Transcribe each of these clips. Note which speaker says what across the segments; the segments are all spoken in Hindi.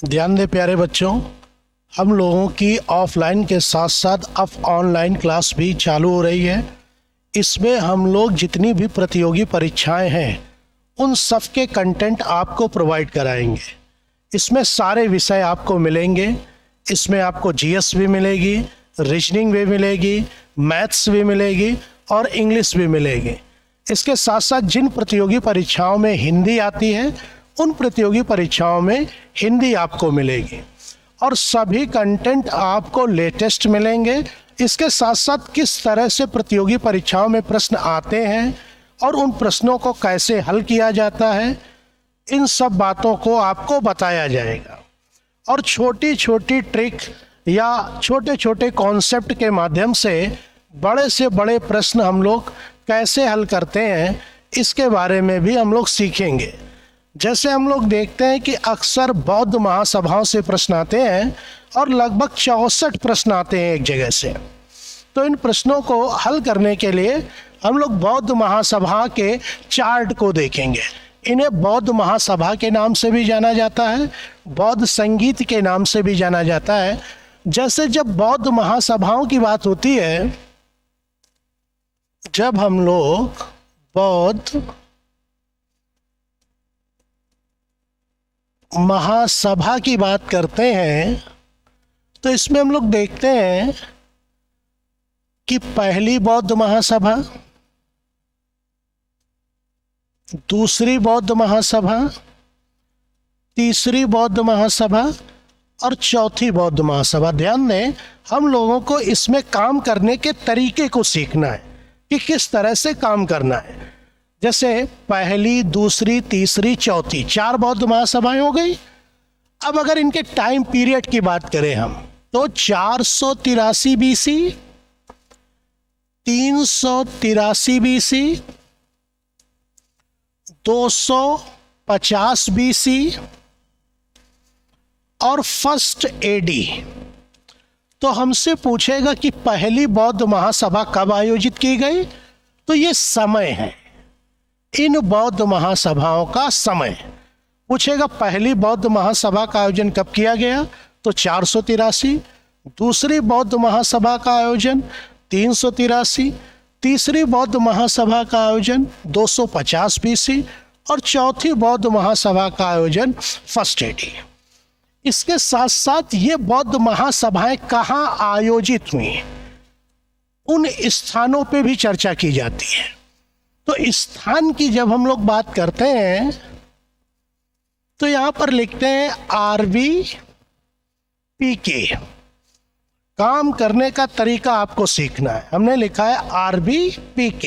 Speaker 1: ध्यान दें प्यारे बच्चों, हम लोगों की ऑफलाइन के साथ साथ अब ऑनलाइन क्लास भी चालू हो रही है। इसमें हम लोग जितनी भी प्रतियोगी परीक्षाएं हैं उन सब के कंटेंट आपको प्रोवाइड कराएंगे। इसमें सारे विषय आपको मिलेंगे। इसमें आपको जीएस भी मिलेगी, रीजनिंग भी मिलेगी, मैथ्स भी मिलेगी और इंग्लिश भी मिलेगी। इसके साथ साथ जिन प्रतियोगी परीक्षाओं में हिंदी आती है उन प्रतियोगी परीक्षाओं में हिंदी आपको मिलेगी और सभी कंटेंट आपको लेटेस्ट मिलेंगे। इसके साथ साथ किस तरह से प्रतियोगी परीक्षाओं में प्रश्न आते हैं और उन प्रश्नों को कैसे हल किया जाता है, इन सब बातों को आपको बताया जाएगा। और छोटी छोटी ट्रिक या छोटे छोटे कॉन्सेप्ट के माध्यम से बड़े प्रश्न हम लोग कैसे हल करते हैं इसके बारे में भी हम लोग सीखेंगे। जैसे हम लोग देखते हैं कि अक्सर बौद्ध महासभाओं से प्रश्न आते हैं और लगभग 64 प्रश्न आते हैं एक जगह से। तो इन प्रश्नों को हल करने के लिए हम लोग बौद्ध महासभा के चार्ट को देखेंगे। इन्हें बौद्ध महासभा के नाम से भी जाना जाता है, बौद्ध संगीत के नाम से भी जाना जाता है। जैसे जब बौद्ध महासभाओं की बात होती है, जब हम लोग बौद्ध महासभा की बात करते हैं तो इसमें हम लोग देखते हैं कि पहली बौद्ध महासभा, दूसरी बौद्ध महासभा, तीसरी बौद्ध महासभा और चौथी बौद्ध महासभा। ध्यान दें, हम लोगों को इसमें काम करने के तरीके को सीखना है कि किस तरह से काम करना है। जैसे पहली, दूसरी, तीसरी, चौथी, 4 बौद्ध महासभाएं हो गई। अब अगर इनके टाइम पीरियड की बात करें हम तो 483 बीसी, 383 बीसी, 250 बीसी और फर्स्ट एडी। तो हमसे पूछेगा कि पहली बौद्ध महासभा कब आयोजित की गई, तो ये समय है, इन बौद्ध महासभाओं का समय। पूछेगा पहली बौद्ध महासभा का आयोजन कब किया गया, तो 483। दूसरी बौद्ध महासभा का आयोजन 383, तीसरी बौद्ध महासभा का आयोजन 250 बीसी और चौथी बौद्ध महासभा का आयोजन फर्स्ट एडी। इसके साथ साथ ये बौद्ध महासभाएं कहाँ आयोजित हुई, उन स्थानों पे भी चर्चा की जाती है। तो स्थान की जब हम लोग बात करते हैं तो यहां पर लिखते हैं RVPK। काम करने का तरीका आपको सीखना है। हमने लिखा है RVPK।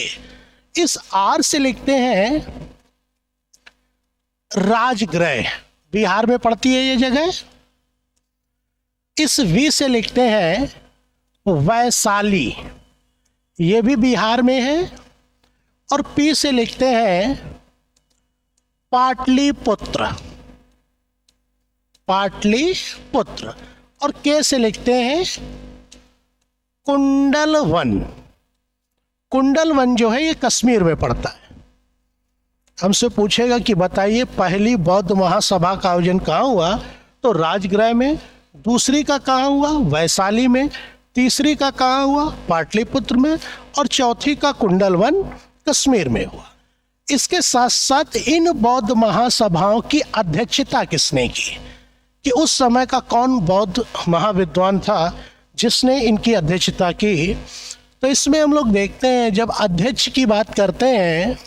Speaker 1: इस R से लिखते हैं राजगृह, बिहार में पड़ती है ये जगह। इस V से लिखते हैं वैशाली, ये भी बिहार में है। और P से लिखते हैं पाटलिपुत्र, पाटलिपुत्र। और K से लिखते हैं कुंडलवन। कुंडलवन जो है ये कश्मीर में पड़ता है। हमसे पूछेगा कि बताइए पहली बौद्ध महासभा का आयोजन कहाँ हुआ, तो राजगृह में। दूसरी का कहाँ हुआ, वैशाली में। तीसरी का कहाँ हुआ, पाटलिपुत्र में। और चौथी का कुंडलवन कश्मीर में हुआ। इसके साथ साथ इन बौद्ध महासभाओं की अध्यक्षता किसने की, कि उस समय का कौन बौद्ध महाविद्वान था जिसने इनकी अध्यक्षता की। तो इसमें हम लोग देखते हैं जब अध्यक्ष की बात करते हैं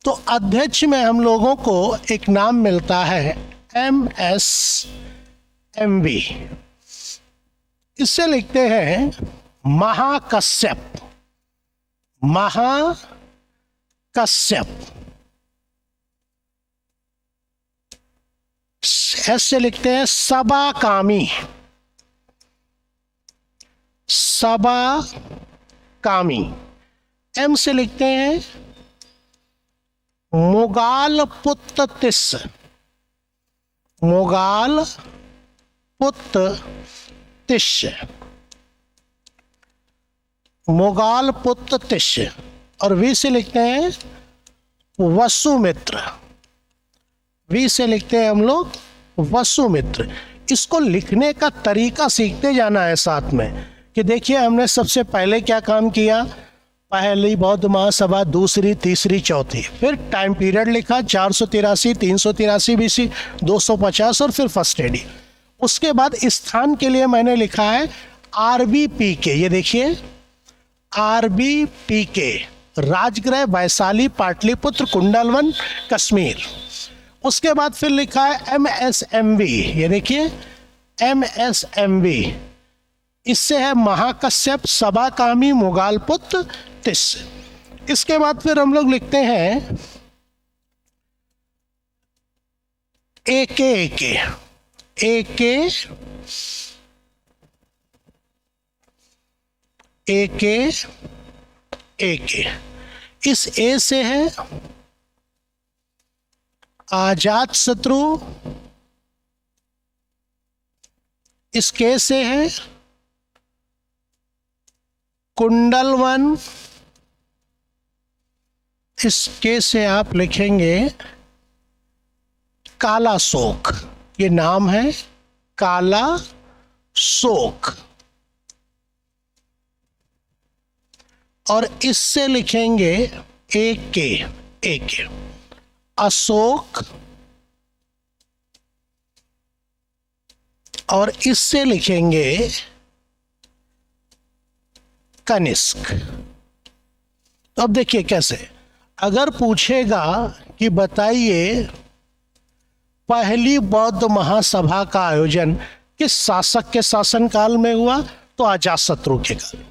Speaker 1: तो अध्यक्ष में हम लोगों को एक नाम मिलता है MSMV। इससे लिखते हैं महाकश्यप, महाकश्यप। एस से लिखते हैं सबाकामी, सबाकामी। एम से लिखते हैं मुगालपुत्तिस, मुगालपुत्तिस, मुगालपुत्तिस। और वी से लिखते हैं वसुमित्र, वी से लिखते हैं हम लोग वसुमित्र। इसको लिखने का तरीका सीखते जाना है साथ में, कि देखिए हमने सबसे पहले क्या काम किया, पहली बौद्ध महासभा, दूसरी, तीसरी, चौथी, फिर टाइम पीरियड लिखा 483, 383 BC, 250 और फिर फर्स्ट एडी। उसके बाद स्थान के लिए मैंने लिखा है RBPK, ये देखिए RBPK, राजगृह, वैशाली, पाटलिपुत्र, कुंडलवन, कश्मीर। उसके बाद फिर लिखा है MSMV, ये देखिए MSMV, इससे है महाकश्यप, सभाकामी, मुगालपुत्र, तिस। इसके बाद फिर हम लोग लिखते हैं AK। इस ए से है आजाद शत्रु, इस के से है कुंडलवन, इस के से आप लिखेंगे काला शोक, ये नाम है काला शोक। और इससे लिखेंगे AK अशोक, और इससे लिखेंगे कनिष्क। तो अब देखिए कैसे, अगर पूछेगा कि बताइए पहली बौद्ध महासभा का आयोजन किस शासक के शासनकाल में हुआ, तो अजातशत्रु के काल में।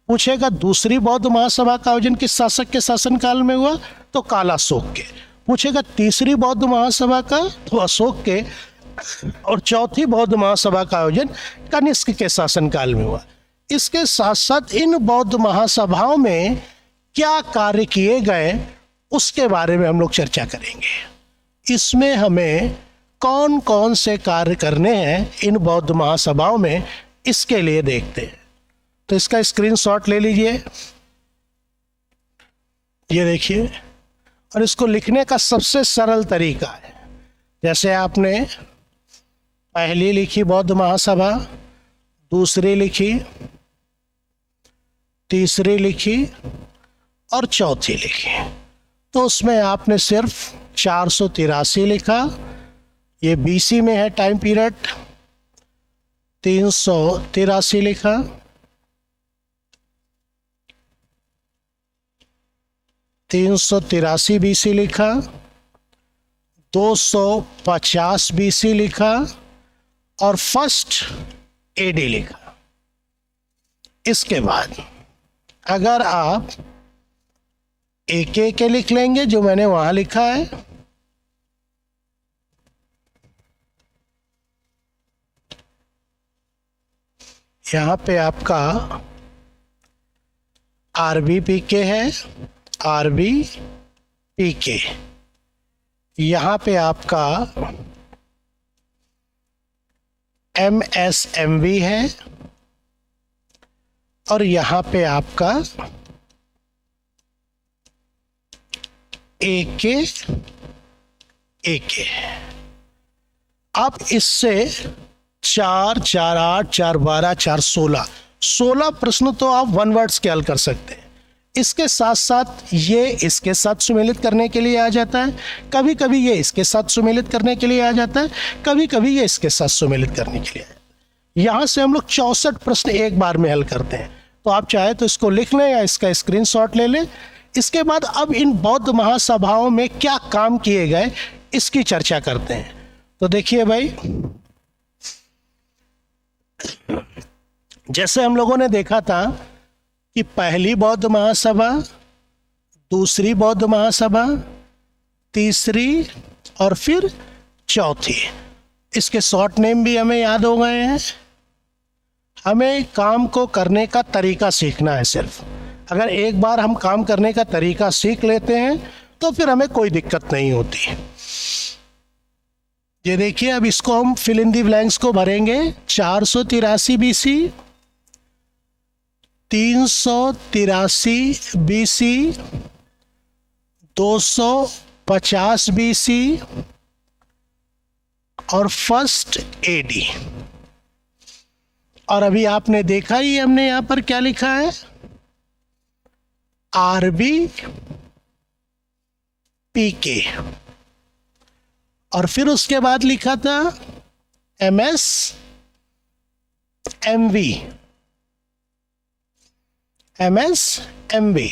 Speaker 1: पूछेगा दूसरी बौद्ध महासभा का आयोजन किस शासक के शासनकाल में हुआ, तो काला शोक के। पूछेगा तीसरी बौद्ध महासभा का, तो अशोक के। और चौथी बौद्ध महासभा का आयोजन कनिष्क के शासनकाल में हुआ। इसके साथ साथ इन बौद्ध महासभाओं में क्या कार्य किए गए उसके बारे में हम लोग चर्चा करेंगे। इसमें हमें कौन कौन से कार्य करने हैं इन बौद्ध महासभाओं में, इसके लिए देखते हैं। तो इसका स्क्रीनशॉट ले लीजिए, ये देखिए। और इसको लिखने का सबसे सरल तरीका है, जैसे आपने पहली लिखी बौद्ध महासभा, दूसरी लिखी, तीसरी लिखी और चौथी लिखी, तो उसमें आपने सिर्फ 483 लिखा, ये BC में है टाइम पीरियड, 383 लिखा, 383 BC लिखा, 250 BC लिखा और फर्स्ट AD लिखा। इसके बाद अगर आप AK लिख लेंगे, जो मैंने वहां लिखा है, यहां पे आपका RBPK है, RBPK, यहां पे आपका MSMV है, और यहां पे आपका AK। आप इससे 4, 4, 8, 4, 12, 4, 16 प्रश्न तो आप वन वर्ड्स के हल कर सकते हैं। इसके साथ साथ ये इसके साथ सुमेलित करने के लिए आ जाता है, कभी कभी ये इसके साथ सुमेलित करने के लिए आ जाता है, कभी कभी ये इसके साथ सुमेलित करने के लिए आ जाता है। यहाँ से हम लोग 64 प्रश्न एक बार में हल करते हैं। तो आप चाहे तो इसको लिख लें या इसका स्क्रीनशॉट ले लें। इसके बाद अब इन बौद्ध महासभाओं में क्या काम किए गए इसकी चर्चा करते हैं। तो देखिए भाई, जैसे हम लोगों ने देखा था कि पहली बौद्ध महासभा, दूसरी बौद्ध महासभा, तीसरी और फिर चौथी, इसके शॉर्ट नेम भी हमें याद हो गए हैं। हमें काम को करने का तरीका सीखना है सिर्फ। अगर एक बार हम काम करने का तरीका सीख लेते हैं तो फिर हमें कोई दिक्कत नहीं होती। ये देखिए, अब इसको हम फिल इन दी ब्लैंक्स को भरेंगे। 483 BC, 383 BC, 250 BC और फर्स्ट एडी। और अभी आपने देखा ही, हमने यहां पर क्या लिखा है, आरबी पीके, और फिर उसके बाद लिखा था MS MV, MS MV,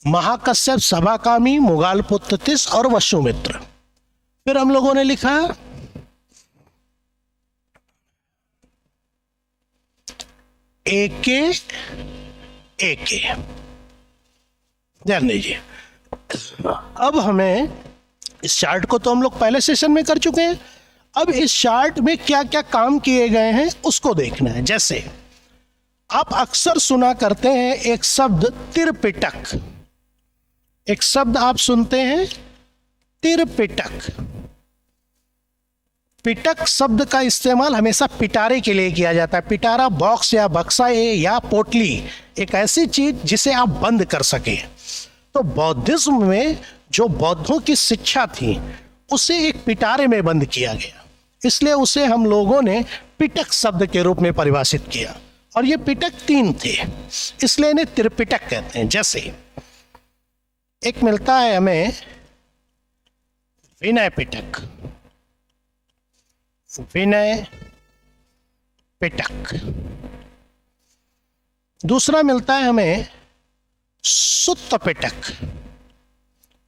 Speaker 1: Mahakashyapa, सभाकामी, मुगाल पुत्र तिस और वसुमित्र। फिर हम लोगों ने लिखा एके एके। ध्यान दीजिए, अब हमें इस चार्ट को तो हम लोग पहले सेशन में कर चुके हैं, अब इस चार्ट में क्या क्या काम किए गए हैं उसको देखना है। जैसे आप अक्सर सुना करते हैं एक शब्द त्रिपिटक, एक शब्द आप सुनते हैं त्रिपिटक। पिटक शब्द का इस्तेमाल हमेशा पिटारे के लिए किया जाता है। पिटारा बॉक्स या बक्सा या पोटली, एक ऐसी चीज जिसे आप बंद कर सके। तो बौद्धिज्म में जो बौद्धों की शिक्षा थी उसे एक पिटारे में बंद किया गया, इसलिए उसे हम लोगों ने पिटक शब्द के रूप में परिभाषित किया। और ये पिटक 3 थे, इसलिए इन्हें त्रिपिटक कहते हैं। जैसे एक मिलता है हमें विनय पिटक, विनय पिटक। दूसरा मिलता है हमें सुत्त पिटक,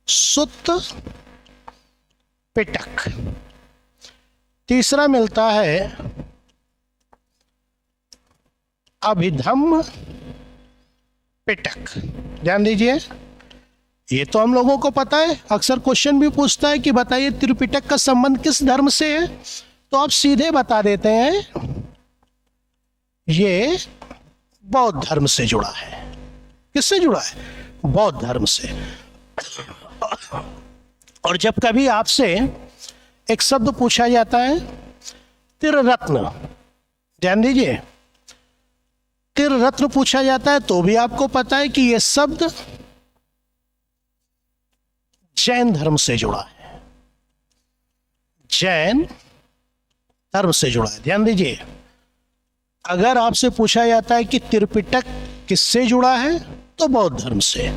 Speaker 1: सुत्त पिटक। तीसरा मिलता है अभिधम्म पिटक। ध्यान दीजिए, ये तो हम लोगों को पता है, अक्सर क्वेश्चन भी पूछता है कि बताइए त्रिपिटक का संबंध किस धर्म से है, तो आप सीधे बता देते हैं ये बौद्ध धर्म से जुड़ा है। किससे जुड़ा है? बौद्ध धर्म से। और जब कभी आपसे एक शब्द पूछा जाता है त्रिरत्न, ध्यान दीजिए, त्रिरत्न पूछा जाता है, तो भी आपको पता है कि यह शब्द जैन धर्म से जुड़ा है, जैन धर्म से जुड़ा है। ध्यान दीजिए, अगर आपसे पूछा जाता है कि त्रिपिटक किससे जुड़ा है, तो बौद्ध धर्म से।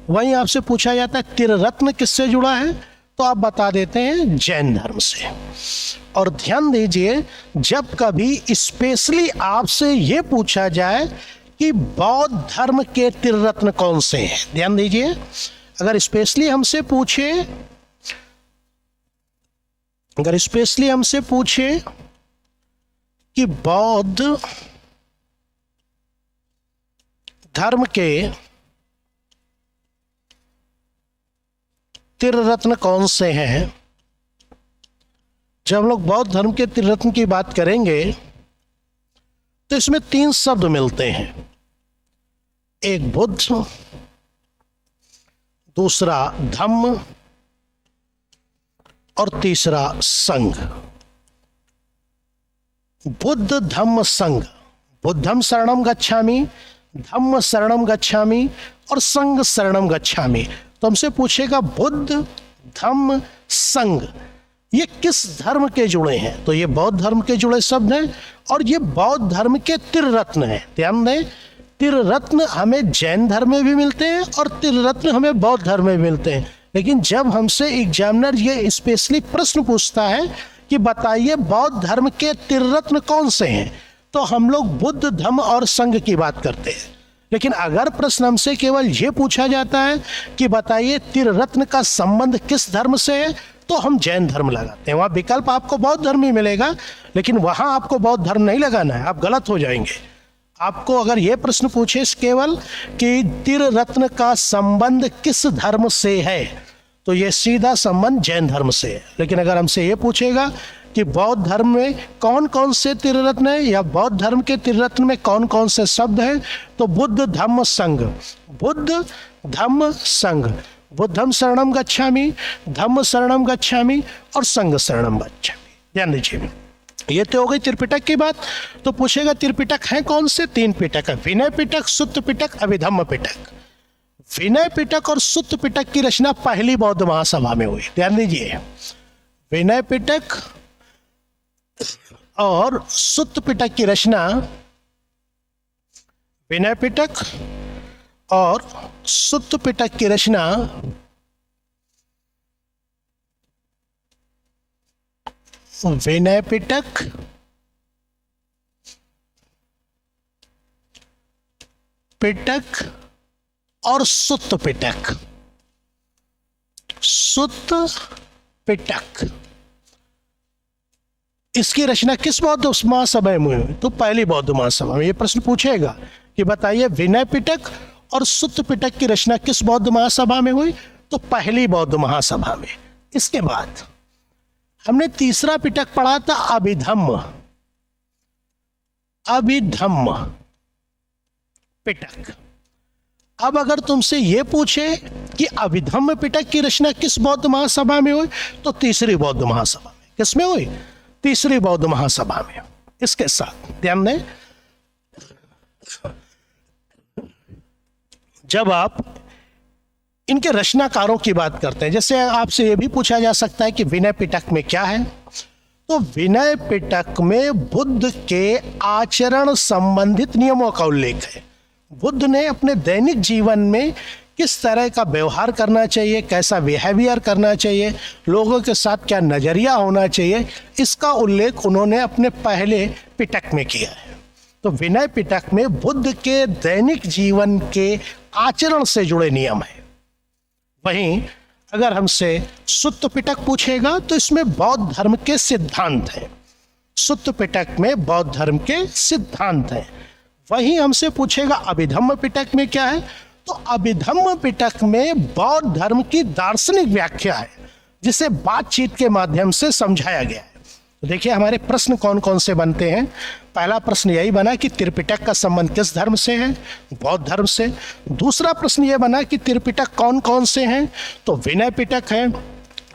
Speaker 1: वहीं आपसे पूछा जाता है त्रिरत्न किससे जुड़ा है, तो आप बता देते हैं जैन धर्म से। और ध्यान दीजिए, जब कभी स्पेशली आपसे यह पूछा जाए कि बौद्ध धर्म के त्रिरत्न कौन से हैं, ध्यान दीजिए, अगर स्पेशली हमसे पूछे कि बौद्ध धर्म के त्रिरत्न कौन से हैं, जब हम लोग बौद्ध धर्म के त्रिरत्न की बात करेंगे तो इसमें 3 शब्द मिलते हैं, एक बुद्ध, दूसरा धम्म और तीसरा संघ। बुद्ध धम्म संघ, बुद्धम शरणम गच्छामि, धम्म शरणम गच्छामि और संघ शरणम गच्छामि। तो हमसे पूछेगा बुद्ध धम्म संघ ये किस धर्म के जुड़े हैं, तो ये बौद्ध धर्म के जुड़े शब्द हैं और ये बौद्ध धर्म के त्रिरत्न हैं। ध्यान दें, त्रिरत्न हमें जैन धर्म में भी मिलते हैं और त्रिरत्न हमें बौद्ध धर्म में मिलते हैं। लेकिन जब हमसे एग्जामिनर ये स्पेशली प्रश्न पूछता है कि बताइए बौद्ध धर्म के त्रिरत्न कौन से हैं, तो हम लोग बुद्ध धम्म और संघ की बात करते हैं। लेकिन अगर प्रश्न हमसे केवल ये पूछा जाता है कि बताइए त्रिरत्न का संबंध किस धर्म से है, तो हम जैन धर्म लगाते हैं। वहाँ विकल्प आपको बौद्ध धर्म ही मिलेगा, लेकिन वहाँ आपको बौद्ध धर्म नहीं लगाना है, आप गलत हो जाएंगे। आपको अगर ये प्रश्न पूछे केवल कि त्रिरत्न का संबंध किस धर्म से है, तो ये सीधा संबंध जैन धर्म से है। लेकिन अगर हमसे ये पूछेगा कि बौद्ध धर्म में कौन कौन से त्रिरत्न है या बौद्ध धर्म के त्रिरत्न में कौन कौन से शब्द हैं, तो बुद्ध धम्म संघ, बुद्ध धम्म संघ, बुद्धम शरणम गच्छामि, धम्म शरणम गच्छामि और संघ शरणम गच्छामि। ध्यान दीजिए, ये तो हो गई त्रिपिटक की बात। तो पूछेगा त्रिपिटक हैं कौन से? 3 पिटक है, विनय पिटक, सुत्त पिटक, अभिधम्म पिटक। विनय पिटक और सुत्त पिटक की रचना पहली बौद्ध महासभा में हुई। ध्यान दीजिए, विनय पिटक और सुत्त पिटक की रचना विनय पिटक और सुत्त पिटक की रचना विनय पिटक पिटक और सुत्त पिटक। सुत्त पिटक इसकी रचना किस बौद्ध महासभा में हुई? तो पहली बौद्ध महासभा में। यह प्रश्न पूछेगा कि बताइए विनय पिटक और सुत्त पिटक की रचना किस बौद्ध महासभा में हुई? तो पहली बौद्ध महासभा में। इसके बाद हमने तीसरा पिटक पढ़ा था अभिधम्म। अभिधम्म पिटक। अब अगर तुमसे यह पूछे कि अभिधम्म पिटक की रचना किस बौद्ध महासभा में हुई? तो तीसरी बौद्ध महासभा में। किसमें हुई? तीसरी बौद्ध महासभा में। इसके साथ ध्यान दें, जब आप इनके रचनाकारों की बात करते हैं, जैसे आपसे यह भी पूछा जा सकता है कि विनय पिटक में क्या है, तो विनय पिटक में बुद्ध के आचरण संबंधित नियमों का उल्लेख है। बुद्ध ने अपने दैनिक जीवन में किस तरह का व्यवहार करना चाहिए, कैसा बिहेवियर करना चाहिए, लोगों के साथ क्या नजरिया होना चाहिए, इसका उल्लेख उन्होंने अपने पहले पिटक में किया है। तो विनय पिटक में बुद्ध के दैनिक जीवन के आचरण से जुड़े नियम हैं। वहीं अगर हमसे सुत्त पिटक पूछेगा तो इसमें बौद्ध धर्म के सिद्धांत हैं। सुत्त पिटक में बौद्ध धर्म के सिद्धांत हैं। वहीं हमसे पूछेगा अभिधम्म पिटक में क्या है, तो अभिधम्म पिटक में बौद्ध धर्म की दार्शनिक व्याख्या है, जिसे बातचीत के माध्यम से समझाया गया है। तो देखिए हमारे प्रश्न कौन कौन से बनते हैं। पहला प्रश्न यही बना कि त्रिपिटक का संबंध किस धर्म से है? बौद्ध धर्म से। दूसरा प्रश्न यह बना कि त्रिपिटक कौन कौन से हैं? तो विनय पिटक है,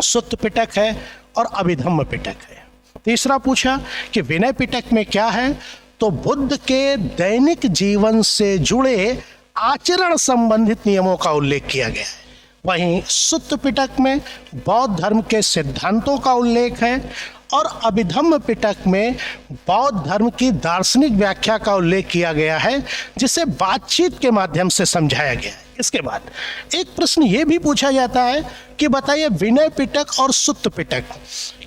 Speaker 1: सुत्त पिटक है और अभिधम्म पिटक है। तीसरा पूछा कि विनय पिटक में क्या है, तो बुद्ध के दैनिक जीवन से जुड़े आचरण संबंधित नियमों का उल्लेख किया गया है। वहीं सुत्त पिटक में बौद्ध धर्म के सिद्धांतों का उल्लेख है और अभिधम्म पिटक में बौद्ध धर्म की दार्शनिक व्याख्या का उल्लेख किया गया है, जिसे बातचीत के माध्यम से समझाया गया है। इसके बाद एक प्रश्न ये भी पूछा जाता है कि बताइए विनय पिटक और सुत्त पिटक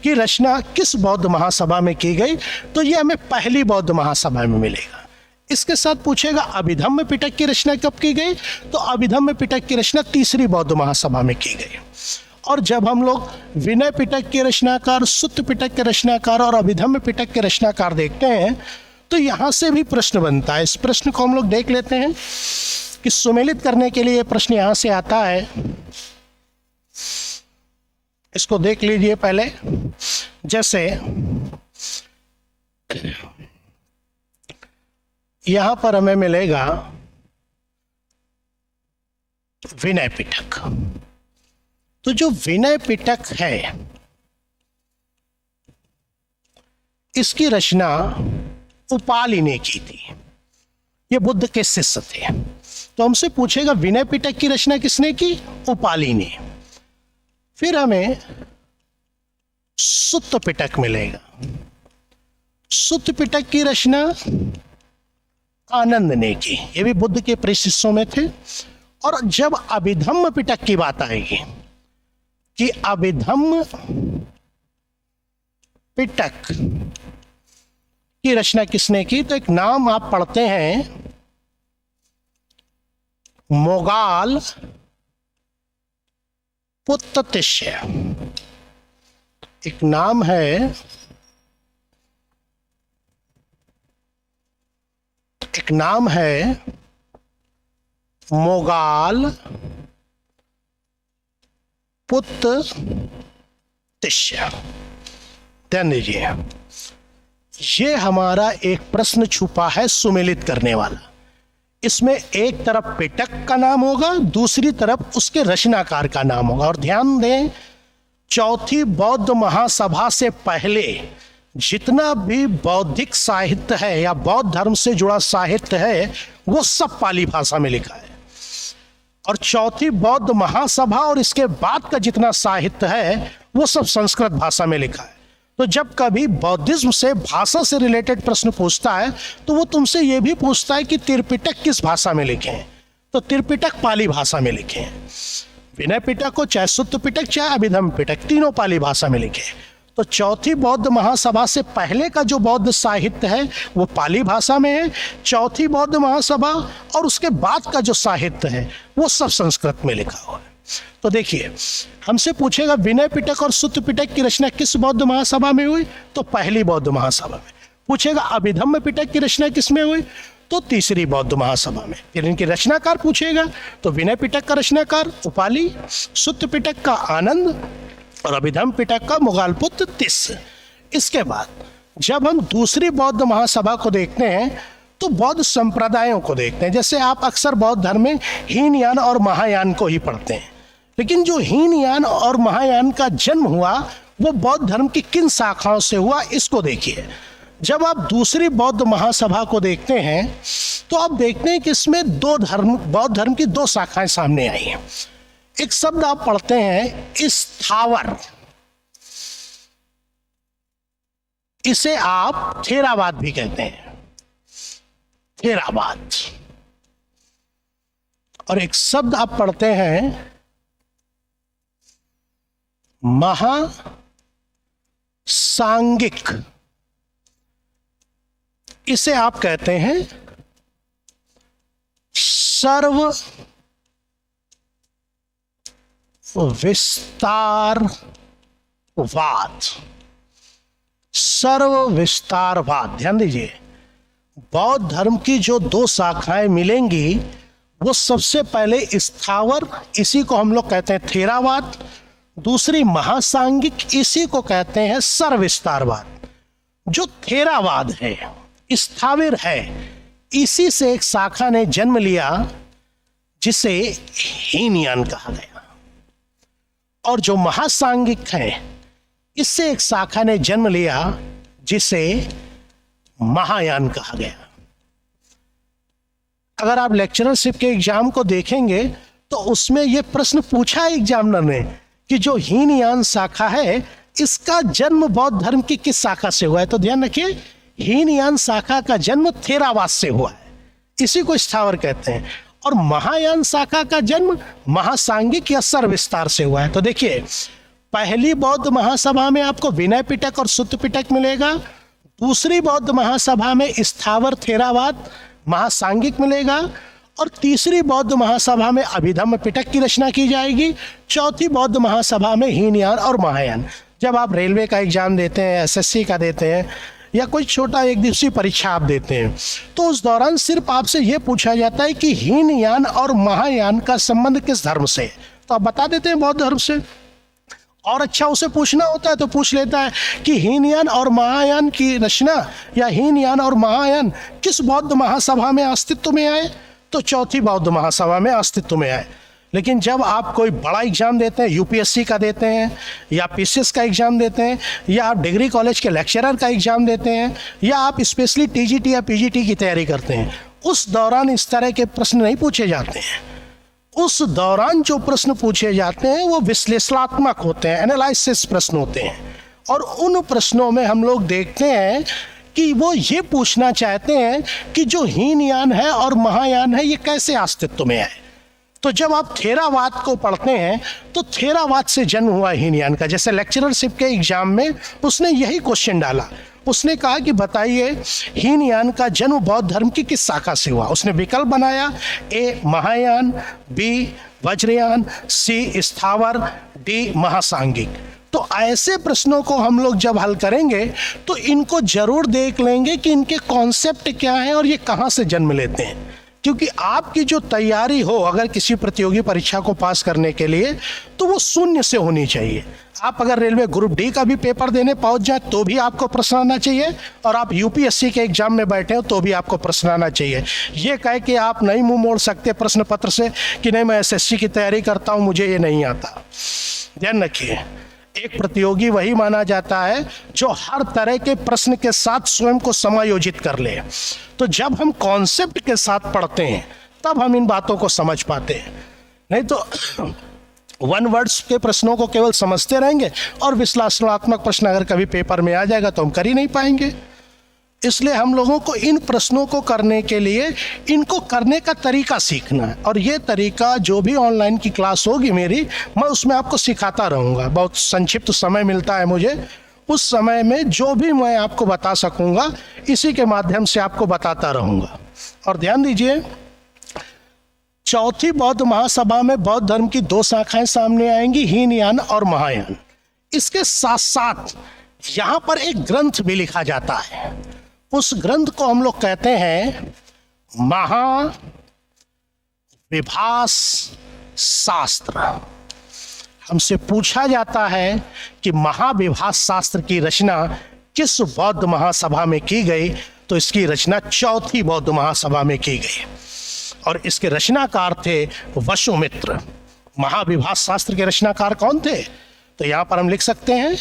Speaker 1: की रचना किस बौद्ध महासभा में की गई? तो ये हमें पहली बौद्ध महासभा में मिलेगा। इसके साथ पूछेगा अभिधम्म पिटक की रचना कब की गई? तो अभिधम्म पिटक की रचना तीसरी बौद्ध महासभा में की गई। और जब हम लोग विनय पिटक के रचनाकार, सुत्त पिटक के रचनाकार और अभिधम्म पिटक के रचनाकार देखते हैं, तो यहाँ से भी प्रश्न बनता है। इस प्रश्न को हम लोग देख लेते हैं कि सुमेलित करने के लिए ये प्रश्न यहाँ से आता है। इसको देख लीजिए पहले। जैसे यहाँ पर हमें मिलेगा विनय पिटक। तो जो विनय पिटक है, इसकी रचना उपाली ने की थी। ये बुद्ध के शिष्य थे। तो हमसे पूछेगा विनय पिटक की रचना किसने की? उपाली ने। फिर हमें सुत्त पिटक मिलेगा। सुत्त पिटक की रचना आनंद ने की। ये भी बुद्ध के प्रिय शिष्यों में थे। और जब अभिधम्म पिटक की बात आएगी कि अभिधम्म पिटक की रचना किसने की, तो एक नाम आप पढ़ते हैं, मोगाल पुत्ततिष्य। एक नाम है, एक नाम है मोगाल पुत्ततिष्य। ध्यान दीजिए, ये हमारा एक प्रश्न छुपा है सुमेलित करने वाला। इसमें एक तरफ पिटक का नाम होगा, दूसरी तरफ उसके रचनाकार का नाम होगा। और ध्यान दें, चौथी बौद्ध महासभा से पहले जितना भी बौद्धिक साहित्य है या बौद्ध धर्म से जुड़ा साहित्य है, वो सब पाली भाषा में लिखा है। और चौथी बौद्ध महासभा और इसके बाद का जितना साहित्य है, वो सब संस्कृत भाषा में लिखा है। तो जब कभी बौद्धिज्म से, भाषा से रिलेटेड प्रश्न पूछता है तो वो तुमसे ये भी पूछता है कि त्रिपिटक किस भाषा में लिखे हैं। तो त्रिपिटक पाली भाषा में लिखे हैं। विनय पिटक हो, चाहे सुत्त पिटक, चाहे अभिधम्म पिटक, तीनों पाली भाषा में लिखे हैं। तो चौथी बौद्ध महासभा से पहले का जो बौद्ध साहित्य है वो पाली भाषा में है। चौथी बौद्ध महासभा और उसके बाद का जो साहित्य है वो सब संस्कृत में लिखा हुआ है। तो देखिए, हमसे पूछेगा विनय पिटक और सुत्त पिटक की रचना किस बौद्ध महासभा में हुई, तो पहली बौद्ध महासभा में। पूछेगा अभिधम्म पिटक की रचना किस में हुई, तो तीसरी बौद्ध महासभा में। फिर इनके रचनाकार पूछेगा तो विनय पिटक का रचनाकार उपाली, सुत्त पिटक का आनंद और अभिधम्म पिटक का मुगालपुत्र तिस्स। इसके बाद जब हम दूसरी बौद्ध महासभा को देखते हैं तो बौद्ध संप्रदायों को देखते हैं। जैसे आप अक्सर बौद्ध धर्म में हीनयान और महायान को ही पढ़ते हैं, लेकिन जो हीनयान और महायान का जन्म हुआ वो बौद्ध धर्म की किन शाखाओं से हुआ, इसको देखिए। जब आप दूसरी बौद्ध महासभा को देखते हैं तो आप देखते हैं कि इसमें बौद्ध धर्म की दो शाखाएं सामने आई हैं। एक शब्द आप पढ़ते हैं स्थावर, इसे आप थेरावाद भी कहते हैं, थेरावाद। और एक शब्द आप पढ़ते हैं महासांगिक, इसे आप कहते हैं सर्व विस्तारवाद। सर्व विस्तारवाद, ध्यान दीजिए, बौद्ध धर्म की जो दो शाखाएं मिलेंगी वो सबसे पहले स्थावर, इसी को हम लोग कहते हैं थेरावाद। दूसरी महासांगिक, इसी को कहते हैं सर्वविस्तारवाद। जो थेरावाद है, स्थाविर है, इसी से एक शाखा ने जन्म लिया जिसे हीनयान कहा गया। और जो महासांगिक है, इससे एक शाखा ने जन्म लिया जिसे महायान कहा गया। अगर आप लेक्चररशिप के एग्जाम को देखेंगे तो उसमें यह प्रश्न पूछा एग्जामिनर ने कि जो हीनयान शाखा है इसका जन्म बौद्ध धर्म की किस शाखा से हुआ है। तो ध्यान रखिए, हीनयान शाखा का जन्म थेरावाद से हुआ है, इसी को स्थावर कहते हैं। और महायान शाखा का जन्म महासांगिक या सर्वविस्तार से हुआ है। तो देखिए, पहली बौद्ध महासभा में आपको विनय पिटक और सुत्त पिटक मिलेगा। दूसरी बौद्ध महासभा में स्थावर, थेरावाद, महासांगिक मिलेगा। और तीसरी बौद्ध महासभा में अभिधम्म पिटक की रचना की जाएगी। चौथी बौद्ध महासभा में हीनयान और महायान। जब आप रेलवे का एग्जाम देते हैं, एसएससी का देते हैं, या कोई छोटा एक दिवसीय परीक्षा आप देते हैं, तो उस दौरान सिर्फ आपसे यह पूछा जाता है कि हीनयान और महायान का संबंध किस धर्म से है। तो आप बता देते हैं बौद्ध धर्म से। और अच्छा उसे पूछना होता है तो पूछ लेता है कि हीनयान और महायान की रचना या हीनयान और महायान किस बौद्ध महासभा में अस्तित्व में आए, तो चौथी बौद्ध महासभा में अस्तित्व में आए। लेकिन जब आप कोई बड़ा एग्जाम देते हैं, यूपीएससी का देते हैं या पीसीएस का एग्जाम देते हैं, या आप डिग्री कॉलेज के लेक्चरर का एग्जाम देते हैं, या आप स्पेशली टीजीटी या पीजीटी की तैयारी करते हैं, उस दौरान इस तरह के प्रश्न नहीं पूछे जाते हैं। उस दौरान जो प्रश्न पूछे जाते हैं वो विश्लेषणात्मक होते हैं, एनालिसिस प्रश्न होते हैं। और उन प्रश्नों में हम लोग देखते हैं कि वो ये पूछना चाहते हैं कि जो हीनयान है और महायान है ये कैसे अस्तित्व में आए। तो जब आप थेरावाद को पढ़ते हैं तो थेरावाद से जन्म हुआ हीनयान का। जैसे लेक्चररशिप के एग्जाम में उसने यही क्वेश्चन डाला, उसने कहा कि बताइए हीनयान का जन्म बौद्ध धर्म की किस शाखा से हुआ। उसने विकल्प बनाया, ए महायान, बी वज्रयान, सी स्थावर, डी महासांगिक। तो ऐसे प्रश्नों को हम लोग जब हल करेंगे तो इनको जरूर देख लेंगे कि इनके कॉन्सेप्ट क्या हैं और ये कहाँ से जन्म लेते हैं। क्योंकि आपकी जो तैयारी हो अगर किसी प्रतियोगी परीक्षा को पास करने के लिए तो वो शून्य से होनी चाहिए। आप अगर रेलवे ग्रुप डी का भी पेपर देने पहुंच जाए तो भी आपको प्रश्न आना चाहिए, और आप यूपीएससी के एग्जाम में बैठे हो तो भी आपको प्रश्न आना चाहिए। ये कहे कि आप नहीं मुंह मोड़ सकते प्रश्न पत्र से कि नहीं मैं एसएससी की तैयारी करता हूँ, मुझे ये नहीं आता। ध्यान रखिए, एक प्रतियोगी वही माना जाता है जो हर तरह के प्रश्न के साथ स्वयं को समायोजित कर ले। तो जब हम कॉन्सेप्ट के साथ पढ़ते हैं तब हम इन बातों को समझ पाते हैं। नहीं तो वन वर्ड्स के प्रश्नों को केवल समझते रहेंगे और विश्लेषणात्मक प्रश्न अगर कभी पेपर में आ जाएगा तो हम कर ही नहीं पाएंगे। इसलिए हम लोगों को इन प्रश्नों को करने के लिए इनको करने का तरीका सीखना है, और ये तरीका जो भी ऑनलाइन की क्लास होगी मेरी, मैं उसमें आपको सिखाता रहूँगा। बहुत संक्षिप्त समय मिलता है मुझे, उस समय में जो भी मैं आपको बता सकूँगा इसी के माध्यम से आपको बताता रहूँगा। और ध्यान दीजिए, चौथी बौद्ध महासभा में बौद्ध धर्म की दो शाखाएं सामने आएंगी, हीनयान और महायान। इसके साथ साथ यहाँ पर एक ग्रंथ भी लिखा जाता है, उस ग्रंथ को हम लोग कहते हैं महाविभास शास्त्र। हमसे पूछा जाता है कि महाविभास शास्त्र की रचना किस बौद्ध महासभा में की गई, तो इसकी रचना चौथी बौद्ध महासभा में की गई और इसके रचनाकार थे वसुमित्र। महाविभास शास्त्र के रचनाकार कौन थे? तो यहां पर हम लिख सकते हैं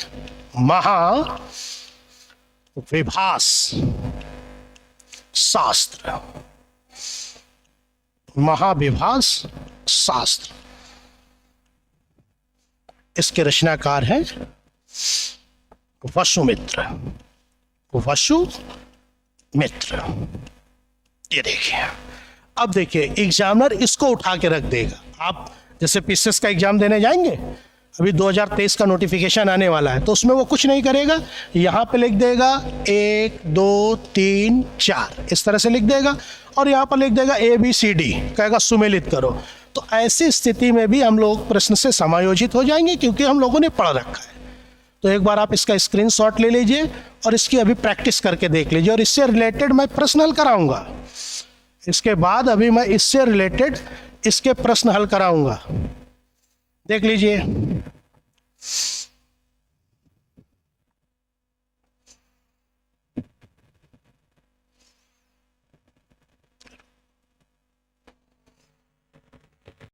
Speaker 1: महाविभास शास्त्र। महाविभास शास्त्र, इसके रचनाकार हैं वसुमित्र। वसुमित्र, ये देखिए। अब देखिए, एग्जामिनर इसको उठा के रख देगा। आप जैसे पीसीएस का एग्जाम देने जाएंगे, अभी 2023 का नोटिफिकेशन आने वाला है, तो उसमें वो कुछ नहीं करेगा, यहाँ पे लिख देगा 1 2 3 4 इस तरह से लिख देगा, और यहाँ पर लिख देगा ABCD, कहेगा सुमेलित करो। तो ऐसी स्थिति में भी हम लोग प्रश्न से समायोजित हो जाएंगे, क्योंकि हम लोगों ने पढ़ रखा है। तो एक बार आप इसका स्क्रीनशॉट ले लीजिए और इसकी अभी प्रैक्टिस करके देख लीजिए, और इससे रिलेटेड मैं प्रश्न हल कराऊंगा। इसके बाद अभी मैं इससे रिलेटेड इसके प्रश्न हल कराऊंगा, देख लीजिए।